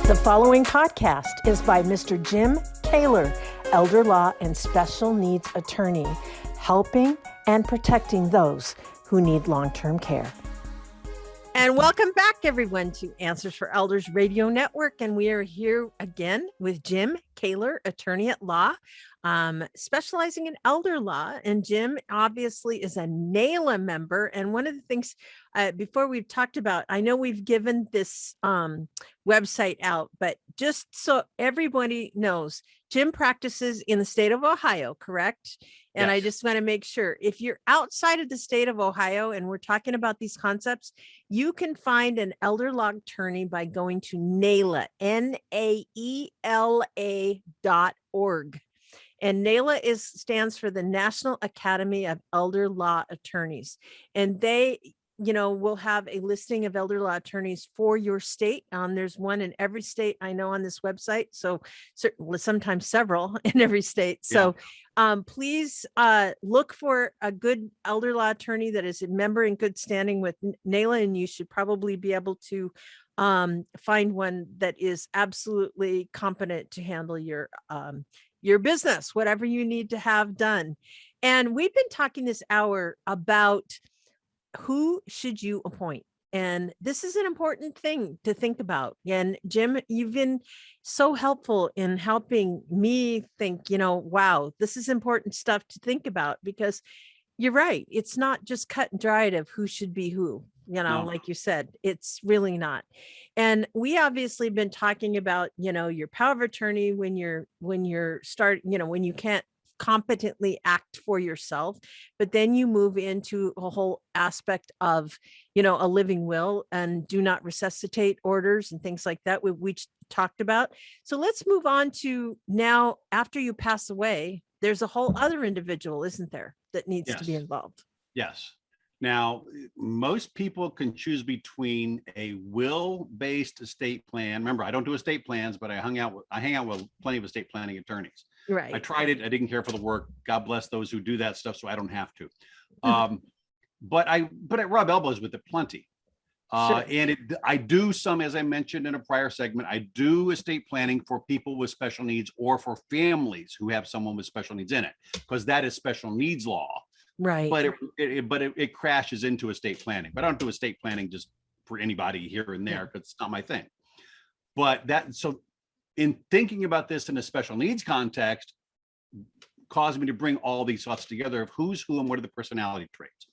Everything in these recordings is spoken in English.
The following podcast is by Mr. Jim Koewler, elder law and special needs attorney, helping and protecting those who need long-term care. And welcome back, everyone, to Answers for Elders Radio Network. And we are here again with Jim Koewler, attorney at law, specializing in elder law. And Jim obviously is a NAILA member. And one of the things before we've talked about, I know we've given this website out, but just so everybody knows, Jim practices in the state of Ohio, correct? And yes. I just want to make sure if you're outside of the state of Ohio and we're talking about these concepts, you can find an elder law attorney by going to NAILA, NAELA.org. And NAILA stands for the National Academy of Elder Law Attorneys. And they, will have a listing of elder law attorneys for your state. There's one in every state I know on this website. So sometimes several in every state. So please look for a good elder law attorney that is a member in good standing with NAILA, and you should probably be able to find one that is absolutely competent to handle your business, whatever you need to have done. And we've been talking this hour about who should you appoint? And this is an important thing to think about. And Jim, you've been so helpful in helping me think, wow, this is important stuff to think about, because you're right. It's not just cut and dried of who should be who, no. Like you said, it's really not. And we obviously been talking about, your power of attorney when you can't competently act for yourself, but then you move into a whole aspect of, a living will and do not resuscitate orders and things like that we talked about. So let's move on to now, after you pass away, there's a whole other individual, isn't there, that needs to be involved? Yes. Now, most people can choose between a will-based estate plan. Remember, I don't do estate plans, but I hang out with plenty of estate planning attorneys. Right. I tried it. I didn't care for the work. God bless those who do that stuff, so I don't have to. But I rub elbows with it plenty. Sure. And I do some, as I mentioned in a prior segment, I do estate planning for people with special needs or for families who have someone with special needs in it, because that is special needs law. Right. But it crashes into estate planning. But I don't do estate planning just for anybody here and there, because it's not my thing. But so in thinking about this in a special needs context, caused me to bring all these thoughts together of who's who and what are the personality traits.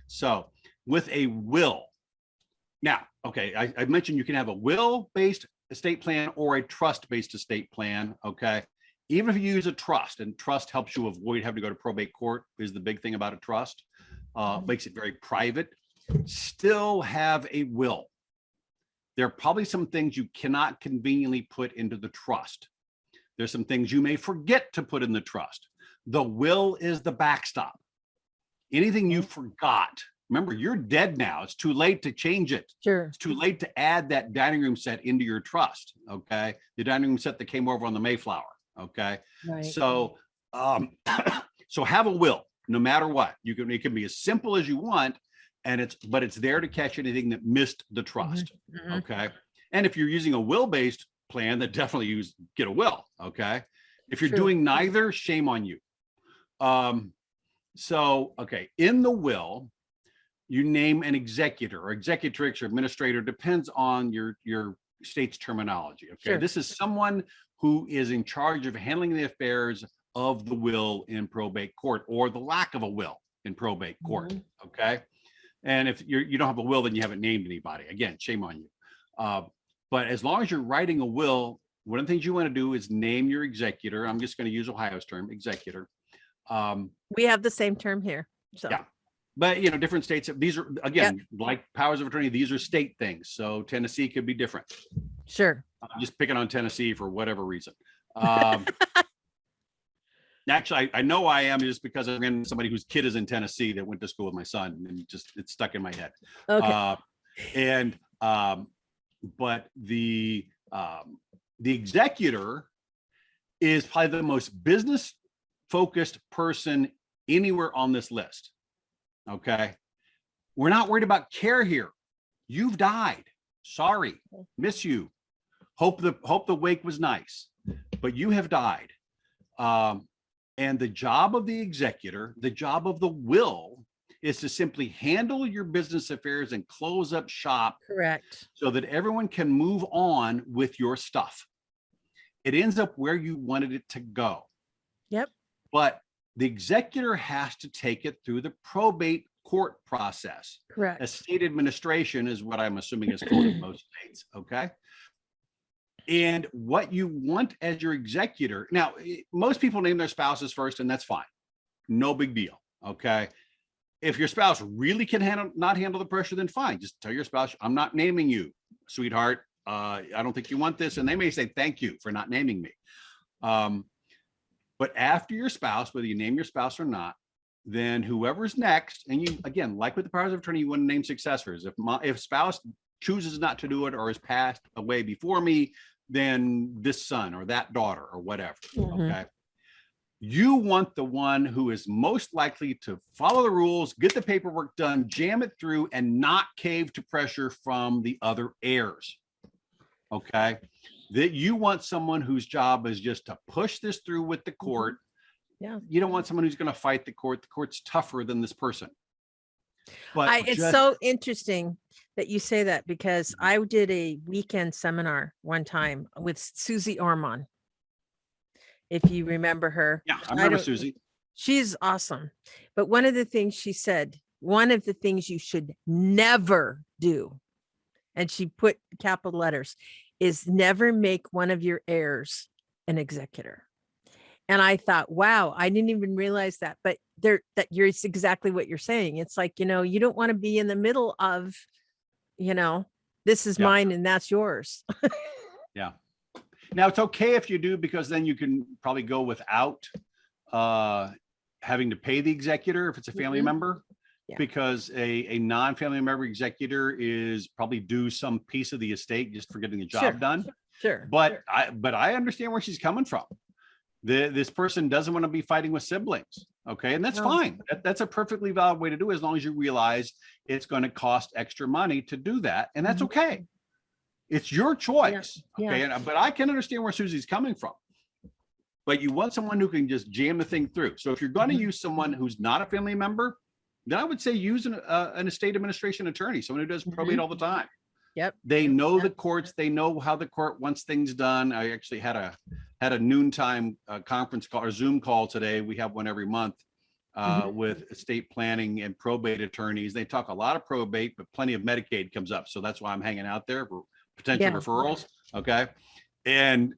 So with a will, now, okay, I mentioned you can have a will-based estate plan or a trust-based estate plan, okay? Even if you use a trust, and trust helps you avoid having to go to probate court, is the big thing about a trust, makes it very private, still have a will. There are probably some things you cannot conveniently put into the trust. There's some things you may forget to put in the trust. The will is the backstop. Anything you forgot, remember, you're dead now. It's too late to change it. Sure. It's too late to add that dining room set into your trust, okay? The dining room set that came over on the Mayflower, okay? Right. So, so have a will, no matter what. It can be as simple as you want, but it's there to catch anything that missed the trust. Mm-hmm. Okay. And if you're using a will-based plan, then definitely get a will. Okay. If you're doing neither, shame on you. Okay. In the will, you name an executor or executrix or administrator, depends on your state's terminology. Okay. Sure. This is someone who is in charge of handling the affairs of the will in probate court, or the lack of a will in probate court. Mm-hmm. Okay. And if you don't have a will, then you haven't named anybody. Again, shame on you. But as long as you're writing a will, one of the things you want to do is name your executor. I'm just going to use Ohio's term, executor. We have the same term here. So. Yeah. But, different states, these are, again, like powers of attorney, these are state things. So Tennessee could be different. Sure. I'm just picking on Tennessee for whatever reason. Actually, I know I am, just because I'm in somebody whose kid is in Tennessee that went to school with my son, and it's stuck in my head. Okay. But the executor is probably the most business focused person anywhere on this list. Okay. We're not worried about care here. You've died. Sorry. Miss you. Hope the wake was nice, but you have died. And the job of the executor, the job of the will, is to simply handle your business affairs and close up shop. Correct. So that everyone can move on with your stuff. It ends up where you wanted it to go. Yep. But the executor has to take it through the probate court process. Correct. Estate administration is what I'm assuming is called in most states. Okay. And what you want as your executor, now, most people name their spouses first, and that's fine. No big deal. Okay. If your spouse really can not handle the pressure, then fine. Just tell your spouse, I'm not naming you, sweetheart. I don't think you want this. And they may say, thank you for not naming me. But after your spouse, whether you name your spouse or not, then whoever's next, and you, again, like with the powers of attorney, you want to name successors. If spouse chooses not to do it or has passed away before me, then this son or that daughter or whatever. Okay. You want the one who is most likely to follow the rules, get the paperwork done, jam it through, and not cave to pressure from the other heirs. Okay. That you want someone whose job is just to push this through with the court. Yeah. You don't want someone who's going to fight the court. The court's tougher than this person. But It's so interesting that you say that, because I did a weekend seminar one time with Susie Orman. If you remember her. Yeah, I remember Susie. She's awesome. But one of the things she said, one of the things you should never do, and she put capital letters, is never make one of your heirs an executor. And I thought, wow, I didn't even realize that. But it's exactly what you're saying. It's like, you don't want to be in the middle of, this is mine and that's yours. Yeah. Now it's okay if you do, because then you can probably go without having to pay the executor if it's a family member, because a non-family member executor is probably due some piece of the estate just for getting the job done. Sure. But I understand where she's coming from. This person doesn't want to be fighting with siblings. Okay. And that's fine. That's a perfectly valid way to do it, as long as you realize it's going to cost extra money to do that. And that's okay. It's your choice. Okay. But I can understand where Susie's coming from. But you want someone who can just jam the thing through. So if you're going to use someone who's not a family member, then I would say use an estate administration attorney, someone who does probate all the time. Yep. They know the courts. They know how the court wants things done. I actually had a noontime conference call or Zoom call today. We have one every month with estate planning and probate attorneys. They talk a lot of probate, but plenty of Medicaid comes up. So that's why I'm hanging out there for potential referrals. Okay. And,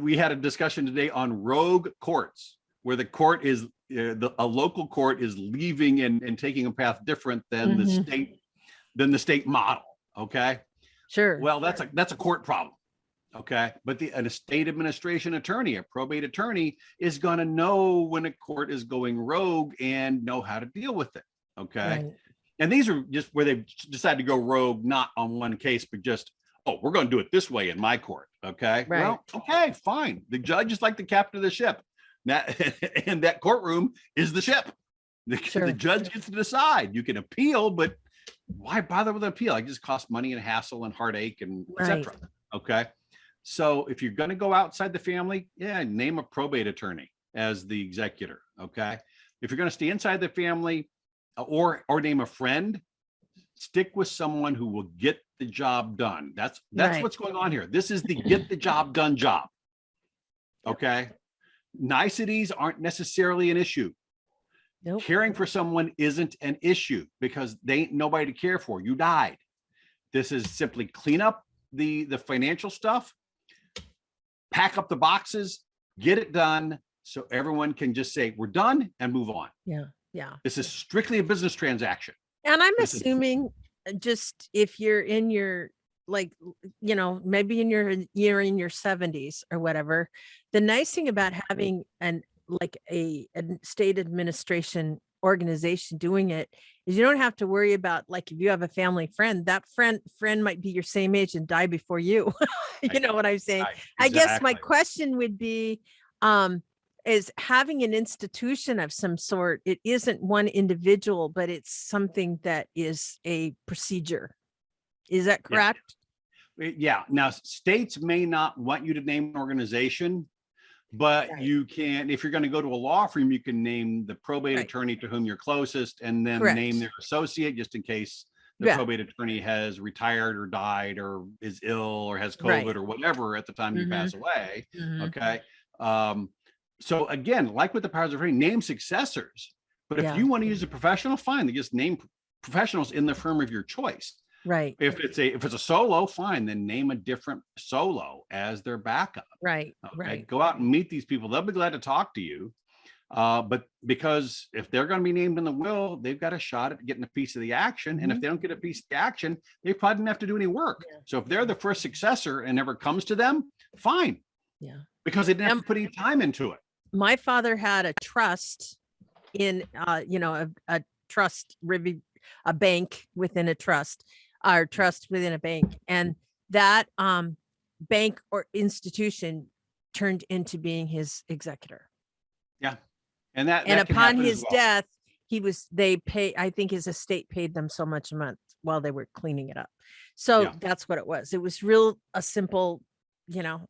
we had a discussion today on rogue courts, where the court is, a local court is leaving and taking a path different than the state model. Okay. Sure. Well, that's a court problem. Okay. But an estate administration attorney, a probate attorney, is going to know when a court is going rogue and know how to deal with it. Okay. Right. And these are just where they've decided to go rogue, not on one case, but just, we're going to do it this way in my court. Okay. Right. Well, okay, fine. The judge is like the captain of the ship. And that courtroom is the ship. The judge gets to decide. You can appeal, but why bother with an appeal? It just costs money and hassle and heartache and etc. Okay. So if you're going to go outside the family, name a probate attorney as the executor. Okay. If you're going to stay inside the family, or name a friend, stick with someone who will get the job done. That's what's going on here. This is the get the job done job. Okay. Niceties aren't necessarily an issue. Nope. Caring for someone isn't an issue, because they ain't nobody to care for. You died. This is simply clean up the financial stuff, pack up the boxes, get it done, so everyone can just say we're done and move on. Yeah. This is strictly a business transaction. And I'm assuming just if you're in your, maybe you're in your 70s or whatever, the nice thing about having a state administration organization doing it is you don't have to worry about, if you have a family friend, that friend might be your same age and die before you. You know what I'm saying? Right. Exactly. I guess my question would be, is having an institution of some sort, it isn't one individual, but it's something that is a procedure. Is that correct? Yeah. Now, states may not want you to name an organization, but Right. you can, if you're going to go to a law firm, you can name the probate Right. attorney to whom you're closest, and then Correct. name their associate just in case the Yeah. probate attorney has retired or died or is ill or has COVID Right. or whatever at the time you pass away. Mhm. Okay. So again, like with the powers of attorney, name successors. But if Yeah. you want to use a professional, fine. They just name professionals in the firm of your choice. Right. If it's a solo, fine, then name a different solo as their backup. Right. Okay? Right. Go out and meet these people. They'll be glad to talk to you. But because if they're going to be named in the will, they've got a shot at getting a piece of the action. And if they don't get a piece of the action, they probably didn't have to do any work. Yeah. So if they're the first successor and never comes to them, fine. Yeah. Because they didn't have to put any time into it. My father had a trust in, a trust, a bank within a trust, or trust within a bank. And that bank or institution turned into being his executor. Yeah. And that And that can upon happen his as well. death, I think his estate paid them so much a month while they were cleaning it up. So Yeah. that's what it was. It was a simple,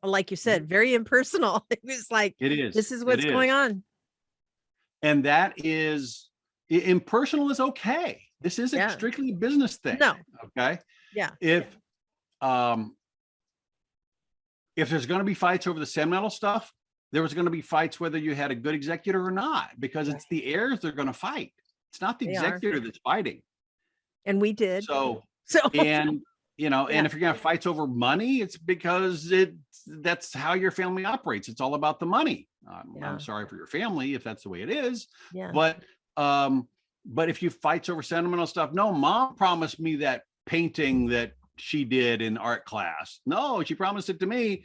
like you said, very impersonal. It was like, It is. this is what's going on. And that is impersonal is okay. This isn't Yeah. strictly a business thing. No. Okay. Yeah. If there's going to be fights over the sentimental stuff, there was going to be fights whether you had a good executor or not, because it's the heirs they're going to fight. It's not the They are. executor that's fighting. And we did. So, So and Yeah. and if you're going to fight over money, it's because that's how your family operates. It's all about the money. Yeah. I'm sorry for your family if that's the way it is, yeah. but if you fights over sentimental stuff, no, mom promised me that painting that she did in art class. No, she promised it to me.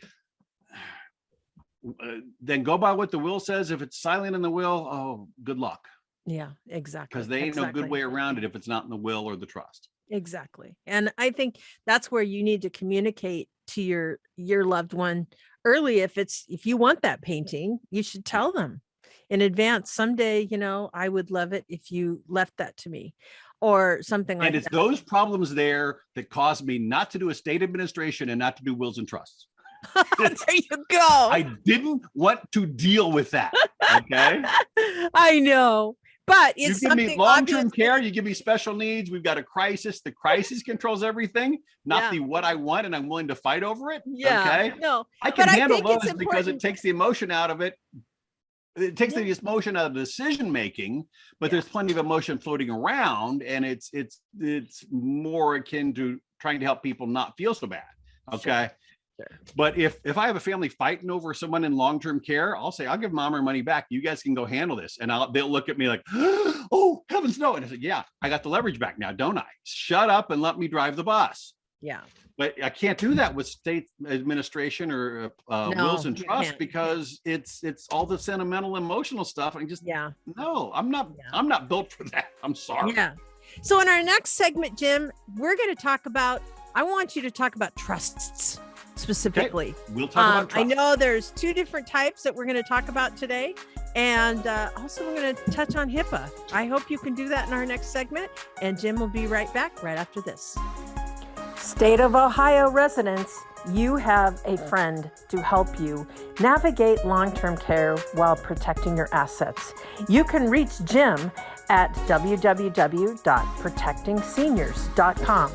Then go by what the will says. If it's silent in the will, oh, good luck. Yeah, exactly. Because there ain't no good way around it if it's not in the will or the trust. Exactly. And I think that's where you need to communicate to your loved one early. If you want that painting, you should tell them in advance. Someday, I would love it if you left that to me, or something like And it's that. those problems there that caused me not to do estate administration and not to do wills and trusts. There you go. I didn't want to deal with that. Okay. I know. But it's you give me something long-term obvious. care, you give me special needs. We've got a crisis. The crisis controls everything, not Yeah. the what I want, and I'm willing to fight over it. Yeah. Okay. No. I can But I handle think it's those because it important- takes the emotion out of it. It takes Yeah. the emotion out of the decision making, but there's plenty of emotion floating around, and it's more akin to trying to help people not feel so bad. Okay. Sure. But if I have a family fighting over someone in long-term care, I'll say, I'll give mom her money back. You guys can go handle this. And they'll look at me like, oh, heavens no. And I said, yeah, I got the leverage back now, don't I? Shut up and let me drive the bus. Yeah. But I can't do that with state administration or wills and you trusts, can't. because it's all the sentimental, emotional stuff. I just, Yeah. no, I'm not built for that. I'm sorry. Yeah. So in our next segment, Jim, I want you to talk about trusts specifically. Okay. We'll talk about I trust. know there's 2 different types that we're going to talk about today. And also we're going to touch on HIPAA. I hope you can do that in our next segment. And Jim will be right back right after this. State of Ohio residents, you have a friend to help you navigate long-term care while protecting your assets. You can reach Jim at www.protectingseniors.com,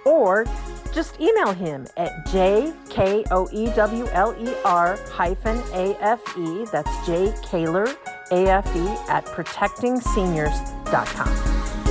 or just email him at jkoewler-afe, that's jkoewler, AFE, at protectingseniors.com.